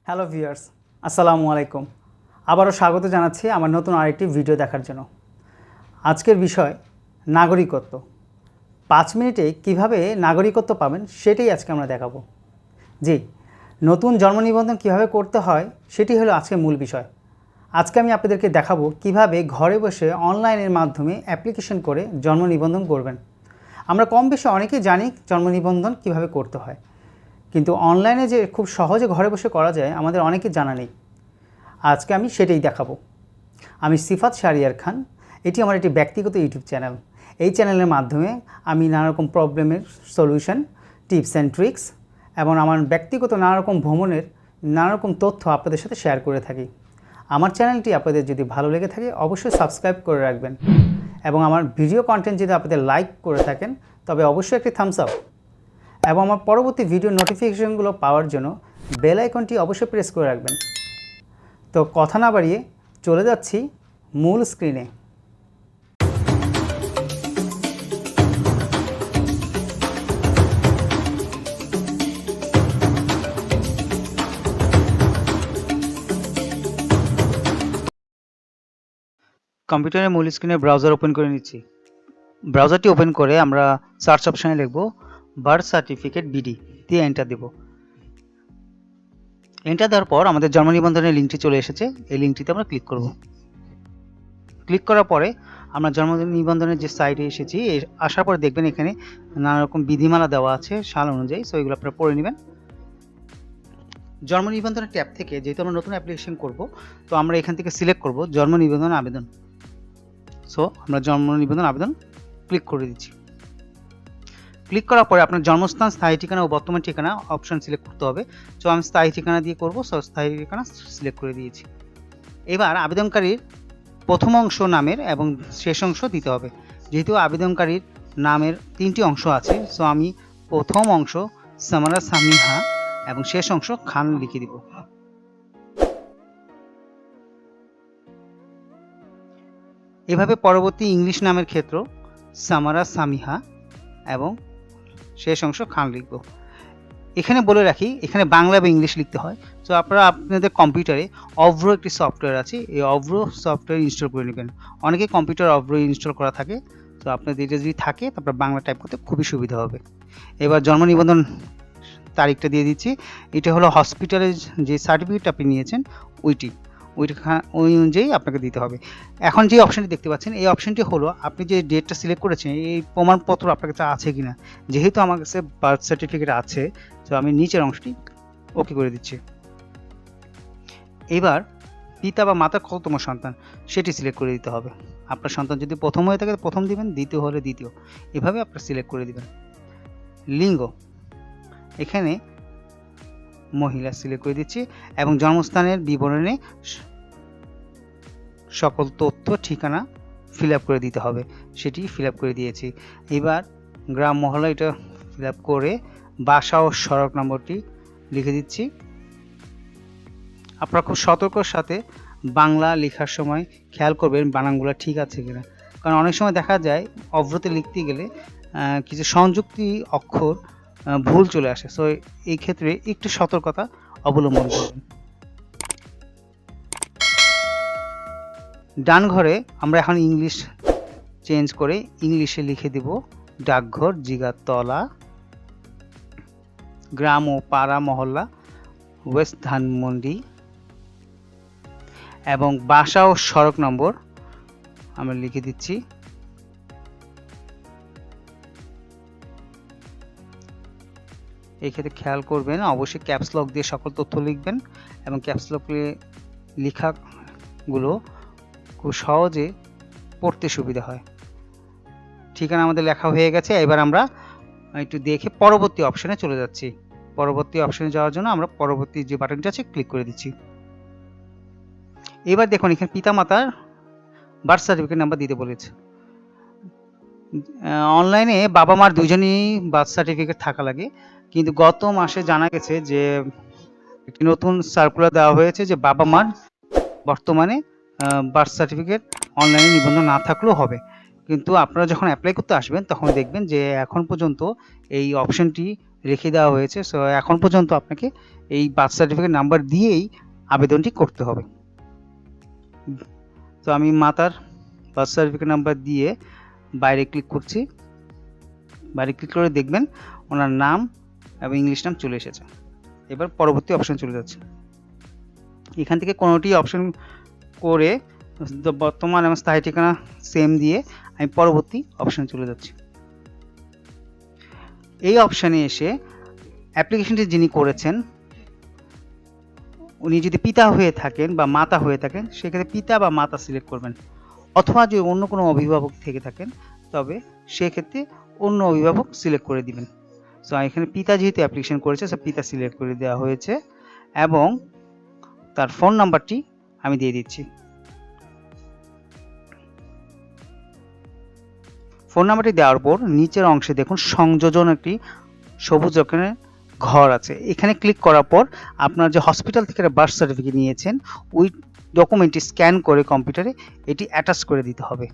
Hello viewers, আসসালামু আলাইকুম। আবারও স্বাগত জানাচ্ছি আমার নতুন আরেকটি ভিডিও দেখার জন্য। আজকের বিষয় নাগরিকত্ব। 5 মিনিটে কিভাবে নাগরিকত্ব পাবেন সেটাই আজকে আমরা দেখাবো। জি, নতুন জন্ম নিবন্ধন কীভাবে করতে হয় সেটি হলো আজকের মূল বিষয়। আজকে আমি আপনাদেরকে দেখাবো কিভাবে ঘরে বসে অনলাইনের মাধ্যমে অ্যাপ্লিকেশন করে জন্ম নিবন্ধন করবেন। আমরা কম বেশি অনেকেই জানি জন্ম নিবন্ধন কীভাবে করতে হয়, কিন্তু অনলাইনে যে খুব সহজে ঘরে বসে করা যায় আমাদের অনেকের জানা নেই। আজকে আমি সেটাই দেখাবো। আমি সিফাত শাহরিয়ার খান। এটি আমার একটি ব্যক্তিগত ইউটিউব চ্যানেল। এই চ্যানেলের মাধ্যমে আমি নানারকম প্রবলেমের সলিউশন, টিপস অ্যান্ড ট্রিক্স এবং আমার ব্যক্তিগত নানারকম ভ্রমণের নানারকম তথ্য আপনাদের সাথে শেয়ার করে থাকি। আমার চ্যানেলটি আপনাদের যদি ভালো লেগে থাকে অবশ্যই সাবস্ক্রাইব করে রাখবেন এবং আমার ভিডিও কন্টেন্ট যদি আপনাদের লাইক করে থাকেন তবে অবশ্যই একটি থামস আপ এবং আমার পরবর্তী ভিডিও নোটিফিকেশনগুলো পাওয়ার জন্য বেল আইকনটি অবশ্যই প্রেস করে রাখবেন। তো কথা না বাড়িয়ে চলে যাচ্ছি মূল স্ক্রিনে। কম্পিউটারের মূল স্ক্রিনে ব্রাউজার ওপেন করে নিচ্ছি। ব্রাউজারটি ওপেন করে আমরা সার্চ অপশানে লিখব বার্থ সার্টিফিকেট বিডি দিয়ে এন্টার দেব। এন্টার দেওয়ার পর আমাদের জন্ম নিবন্ধনের লিঙ্কটি চলে এসেছে। এই লিঙ্কটিতে আমরা ক্লিক করব। ক্লিক করার পরে আমরা জন্ম নিবন্ধনের যে সাইটে এসেছি, আসার পরে দেখবেন এখানে নানা রকম বিধিমালা দেওয়া আছে সাল অনুযায়ী। সো এগুলো আপনারা পড়ে নেবেন। জন্ম নিবন্ধনের ট্যাব থেকে যেহেতু আমরা নতুন অ্যাপ্লিকেশন করব, তো আমরা এখান থেকে সিলেক্ট করব জন্ম নিবন্ধন আবেদন। সো আমরা জন্ম নিবন্ধন আবেদন ক্লিক করে দিচ্ছি। ক্লিক করার পরে আপনার জন্মস্থান, স্থায়ী ঠিকানা ও বর্তমান ঠিকানা অপশন সিলেক্ট করতে হবে। সো আমি স্থায়ী ঠিকানা দিয়ে করব। সো স্থায়ী ঠিকানা সিলেক্ট করে দিয়েছি। এবার আবেদনকারীর প্রথম অংশ নামের এবং শেষ অংশ দিতে হবে। যেহেতু আবেদনকারীর নামের 3টি অংশ আছে, সো আমি প্রথম অংশ সামারা সামিহা এবং শেষ অংশ খান লিখে দিব। এভাবে পরবর্তী ইংলিশ নামের ক্ষেত্র সামারা সামিহা এবং শেষ অংশ খান লিখব। এখানে বলে রাখি, এখানে বাংলা বা ইংলিশ লিখতে হয়। সো আপনারা আপনাদের কম্পিউটারে অভ্র একটি সফটওয়্যার আছে, এই অভ্র সফটওয়্যার ইনস্টল করে নেবেন। অনেকে কম্পিউটার অভ্র ইনস্টল করা থাকে। তো আপনাদের এটা যদি থাকে তারপর বাংলা টাইপ করতে খুবই সুবিধা হবে। এবার জন্ম নিবন্ধন তারিখটা দিয়ে দিচ্ছি। এটা হলো হসপিটালের যে সার্টিফিকেট আপনি নিয়েছেন ওই অনুযায়ী আপনাকে দিতে হবে। এখন যে অপশনটি দেখতে পাচ্ছেন, এই অপশনটি হলো আপনি যে ডেটটা সিলেক্ট করেছেন এই প্রমাণপত্র আপনার কাছে আছে কিনা। যেহেতু আমার কাছে বার্থ সার্টিফিকেট আছে, তো আমি নিচের অংশটি ওকে করে দিচ্ছি। এবার পিতা বা মাতার কততম সন্তান সেটি সিলেক্ট করে দিতে হবে। আপনার সন্তান যদি প্রথম হয়ে থাকে প্রথম দিবেন, দ্বিতীয় হলে দ্বিতীয়, এভাবে আপনার সিলেক্ট করে দিবেন। লিঙ্গ এখানে মহিলা সিলেক্ট করে দিচ্ছি এবং জন্মস্থানের বিবরণে সকল তথ্য ঠিকানা ফিল আপ করে দিতে হবে, সেটি ফিল আপ করে দিয়েছি। এবার গ্রাম মহল্লা এটা ফিল আপ করে বাসা ও সড়ক নম্বরটি লিখে দিচ্ছি। আপনারা খুব সতর্কর সাথে বাংলা লেখার সময় খেয়াল করবেন বানানগুলো ঠিক আছে কিনা, কারণ অনেক সময় দেখা যায় অভ্রতে লিখতে গেলে কিছু সংযুক্তি অক্ষর ভুল চলে আসে। সো এই ক্ষেত্রে একটু সতর্কতা অবলম্বন করবেন। ডান ঘরে আমরা এখন ইংলিশ চেঞ্জ করে ইংলিশে লিখে দেব ডাকঘর, জিগাতলা, গ্রাম ও পাড়া মহল্লা ওয়েস্ট ধানমন্ডি এবং বাসা ও সড়ক নম্বর আমরা লিখে দিচ্ছি। এই ক্ষেত্রে খেয়াল করবেন অবশ্যই ক্যাপস লক দিয়ে সকল তথ্য লিখবেন এবং ক্যাপস লক লেখাগুলো খুব সহজে পড়তে সুবিধা হয়। ঠিকানা আমাদের লেখা হয়ে গেছে। এবার আমরা একটু দেখে পরবর্তী অপশনে চলে যাচ্ছি। পরবর্তী অপশনে যাওয়ার জন্য আমরা পরবর্তী যে বাটনটি আছে ক্লিক করে দিচ্ছি। এবার দেখুন এখানে পিতামাতার বার্থ সার্টিফিকেট নাম্বার দিতে বলেছে। অনলাইনে বাবা মার দুজনেই বার্থ সার্টিফিকেট থাকা লাগে, কিন্তু গত মাসে জানা গেছে যে একটি নতুন সার্কুলার দেওয়া হয়েছে যে বাবা মার বর্তমানে বার্থ সার্টিফিকেট অনলাইনে নিবন্ধন না থাকলেও হবে। কিন্তু আপনারা যখন অ্যাপ্লাই করতে আসবেন তখন দেখবেন যে এখন পর্যন্ত এই অপশনটি রেখে দেওয়া হয়েছে। সো এখন পর্যন্ত আপনাকে এই বার্থ সার্টিফিকেট নাম্বার দিয়েই আবেদনটি করতে হবে। তো আমি মাতার বার্থ সার্টিফিকেট নাম্বার দিয়ে বাইরে ক্লিক করছি। বাইরে ক্লিক করে দেখবেন ওনার নাম এবং ইংলিশ নাম চলে এসেছে। এবার পরবর্তী অপশন চলে যাচ্ছে। এখান থেকে কোনোটি অপশন করে বর্তমান এবং স্থায়ী ঠিকানা সেম দিয়ে আমি পরবর্তী অপশানে চলে যাচ্ছি। এই অপশানে এসে অ্যাপ্লিকেশনটি যিনি করেছেন উনি যদি পিতা হয়ে থাকেন বা মাতা হয়ে থাকেন সেক্ষেত্রে পিতা বা মাতা সিলেক্ট করবেন, অথবা যদি অন্য কোনো অভিভাবক থেকে থাকেন তবে সেক্ষেত্রে অন্য অভিভাবক সিলেক্ট করে দিবেন। সো এখানে পিতা যেহেতু অ্যাপ্লিকেশন করেছে সো পিতা সিলেক্ট করে দেওয়া হয়েছে এবং তার ফোন নাম্বারটি আমি দিয়ে দিচ্ছি। ফোন নাম্বারটি দেওয়ার পর নিচের অংশে দেখুন সংযোজন একটি সবুজ রঙের ঘর আছে। এখানে ক্লিক করার পর আপনার যে হসপিটাল থেকে বার্থ সার্টিফিকেট নিয়েছেন ওই ডকুমেন্টটি স্ক্যান করে কম্পিউটারে এটি অ্যাটাচ করে দিতে হবে।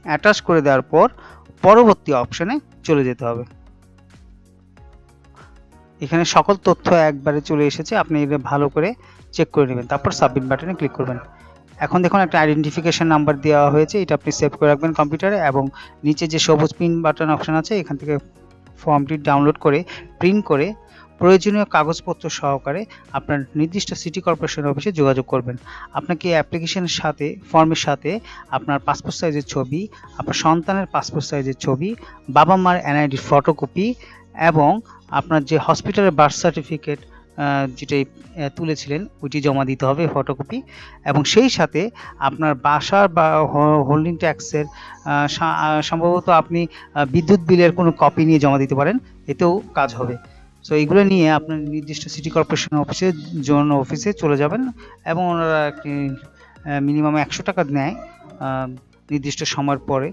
অ্যাটাচ করে দেওয়ার পর পরবর্তী অপশনে চলে যেতে হবে। এখানে সকল তথ্য একবারে চলে এসেছে, আপনি এটা ভালো করে চেক করে নেবেন, তারপর সাবমিট বাটনে ক্লিক করবেন। এখন দেখুন একটা আইডেন্টিফিকেশন নাম্বার দেওয়া হয়েছে, এটা আপনি সেভ করে রাখবেন কম্পিউটারে এবং নিচে যে সবুজ প্রিন্ট বাটন অপশন আছে এখান থেকে ফর্মটি ডাউনলোড করে প্রিন্ট করে প্রয়োজনীয় কাগজপত্র সহকারে আপনার নির্দিষ্ট সিটি কর্পোরেশন অফিসে যোগাযোগ করবেন। আপনাকে অ্যাপ্লিকেশনের সাথে ফর্মের সাথে আপনার পাসপোর্ট সাইজের ছবি, আপনার সন্তানের পাসপোর্ট সাইজের ছবি, বাবা মার এনআইডির ফটোকপি এবং আপনার যে হসপিটালের বার্থ সার্টিফিকেট যেটাই তুলেছিলেন ওইটি জমা দিতে হবে ফটোকপি, এবং সেই সাথে আপনার বাসার বা হোল্ডিং ট্যাক্সের সম্ভবত আপনি বিদ্যুৎ বিলের কোনো কপি নিয়ে জমা দিতে পারেন, এতেও কাজ হবে। সো এইগুলো নিয়ে আপনার নির্দিষ্ট সিটি কর্পোরেশন অফিসে জোন অফিসে চলে যাবেন এবং ওনারা একটি মিনিমাম 100 টাকা নেয় নির্দিষ্ট সময়ের পরে।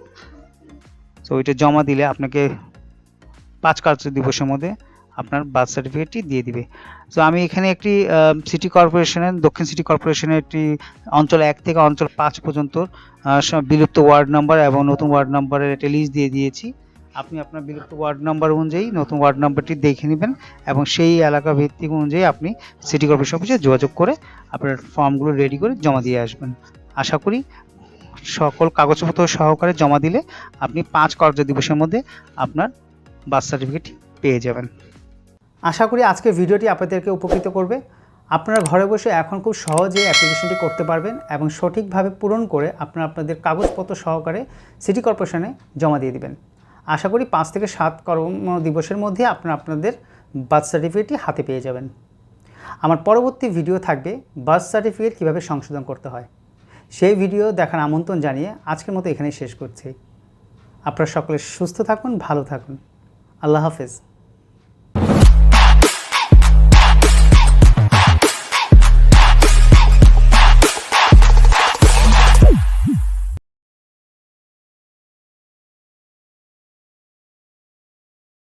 সো ওইটা জমা দিলে আপনাকে 5 কার্য দিবসের মধ্যে আপনার বার্থ সার্টিফিকেটটি দিয়ে দিবে। সো আমি এখানে একটি সিটি কর্পোরেশনের দক্ষিণ সিটি কর্পোরেশনের একটি অঞ্চল 1 থেকে অঞ্চল 5 পর্যন্ত বিলুপ্ত ওয়ার্ড নাম্বার এবং নতুন ওয়ার্ড নাম্বারের একটা লিস্ট দিয়ে দিয়েছি। আপনি আপনার বিলুপ্ত ওয়ার্ড নাম্বার অনুযায়ী নতুন ওয়ার্ড নাম্বারটি দেখে নেবেন এবং সেই এলাকা ভিত্তিক অনুযায়ী আপনি সিটি কর্পোরেশন অফিসে যোগাযোগ করে আপনার ফর্মগুলো রেডি করে জমা দিয়ে আসবেন। আশা করি সকল কাগজপত্র সহকারে জমা দিলে আপনি 5 কার্য দিবসের মধ্যে আপনার বার্থ সার্টিফিকেট পেয়ে যাবেন। আশা করি আজকের ভিডিওটি আপনাদেরকে উপকৃত করবে। আপনারা ঘরে বসে এখন খুব সহজে অ্যাপ্লিকেশনটি করতে পারবেন এবং সঠিকভাবে পূরণ করে আপনারা আপনাদের কাগজপত্র সহকারে সিটি কর্পোরেশনে জমা দিয়ে দিবেন। আশা করি 5 থেকে 7 কর্ম দিবসের মধ্যে আপনারা আপনাদের বার্থ সার্টিফিকেটটি হাতে পেয়ে যাবেন। আমার পরবর্তী ভিডিও থাকবে বার্থ সার্টিফিকেট কীভাবে সংশোধন করতে হয়, সেই ভিডিও দেখার আমন্ত্রণ জানিয়ে আজকের মতো এখানেই শেষ করছি। আপনারা সকলে সুস্থ থাকুন, ভালো থাকুন। আল্লাহ হাফেজ।